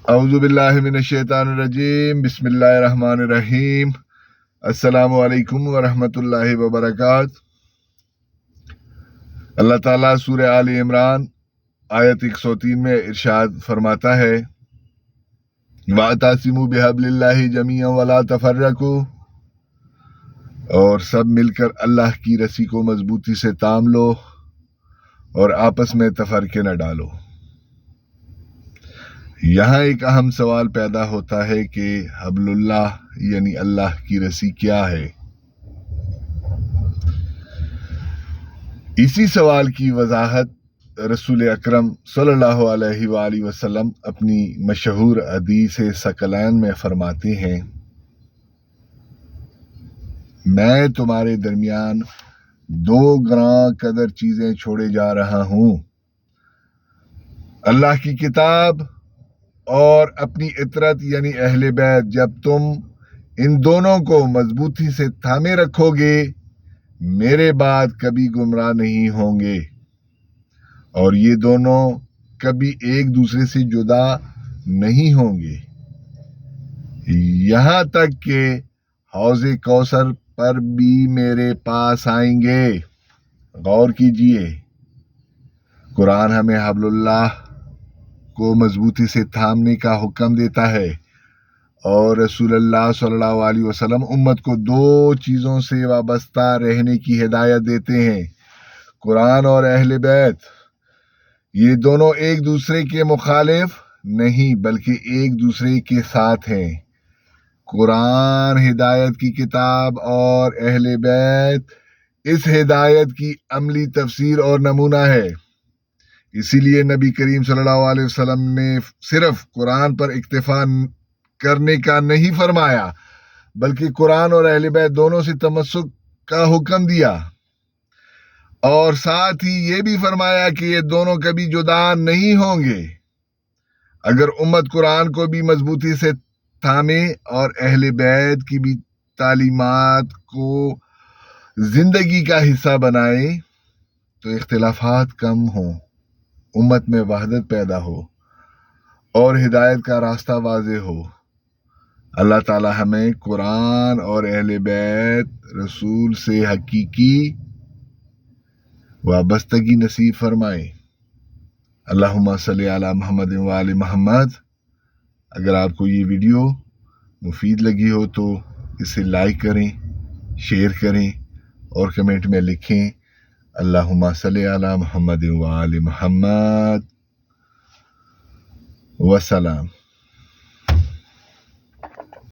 اعوذ باللہ من الشیطان الرجیم، بسم اللہ الرحمن الرحیم۔ السلام علیکم ورحمۃ اللہ وبرکاتہ۔ اللہ تعالیٰ سورہ آل عمران آیت 103 میں ارشاد فرماتا ہے، وَاعْتَصِمُوا بِحَبْلِ اللَّهِ جَمِيعًا وَلَا تَفَرَّقُوا، اور سب مل کر اللہ کی رسی کو مضبوطی سے تام لو اور آپس میں تفرقے نہ ڈالو۔ یہاں ایک اہم سوال پیدا ہوتا ہے کہ حبل اللہ یعنی اللہ کی رسی کیا ہے؟ اسی سوال کی وضاحت رسول اکرم صلی اللہ علیہ وآلہ وسلم اپنی مشہور حدیث ثقلین میں فرماتے ہیں، میں تمہارے درمیان دو گراں قدر چیزیں چھوڑے جا رہا ہوں، اللہ کی کتاب اور اپنی اطرت یعنی اہل بیت۔ جب تم ان دونوں کو مضبوطی سے تھامے رکھو گے، میرے بعد کبھی گمراہ نہیں ہوں گے، اور یہ دونوں کبھی ایک دوسرے سے جدا نہیں ہوں گے، یہاں تک کہ حوض کوثر پر بھی میرے پاس آئیں گے۔ غور کیجئے، قرآن ہمیں حبل اللہ کو مضبوطی سے تھامنے کا حکم دیتا ہے، اور رسول اللہ صلی اللہ علیہ وسلم امت کو دو چیزوں سے وابستہ رہنے کی ہدایت دیتے ہیں، قرآن اور اہل بیت۔ یہ دونوں ایک دوسرے کے مخالف نہیں بلکہ ایک دوسرے کے ساتھ ہیں۔ قرآن ہدایت کی کتاب اور اہل بیت اس ہدایت کی عملی تفسیر اور نمونہ ہے۔ اسی لیے نبی کریم صلی اللہ علیہ وسلم نے صرف قرآن پر اکتفا کرنے کا نہیں فرمایا، بلکہ قرآن اور اہل بیت دونوں سے تمسک کا حکم دیا، اور ساتھ ہی یہ بھی فرمایا کہ یہ دونوں کبھی جدا نہیں ہوں گے۔ اگر امت قرآن کو بھی مضبوطی سے تھامے اور اہل بیت کی بھی تعلیمات کو زندگی کا حصہ بنائے تو اختلافات کم ہوں، امت میں وحدت پیدا ہو اور ہدایت کا راستہ واضح ہو۔ اللہ تعالی ہمیں قرآن اور اہل بیت رسول سے حقیقی وابستگی نصیب فرمائے۔ اللہم صلی علی محمد وآل محمد۔ اگر آپ کو یہ ویڈیو مفید لگی ہو تو اسے لائک کریں، شیئر کریں اور کمنٹ میں لکھیں اللہم صلی علی محمد وآل محمد۔ وسلام۔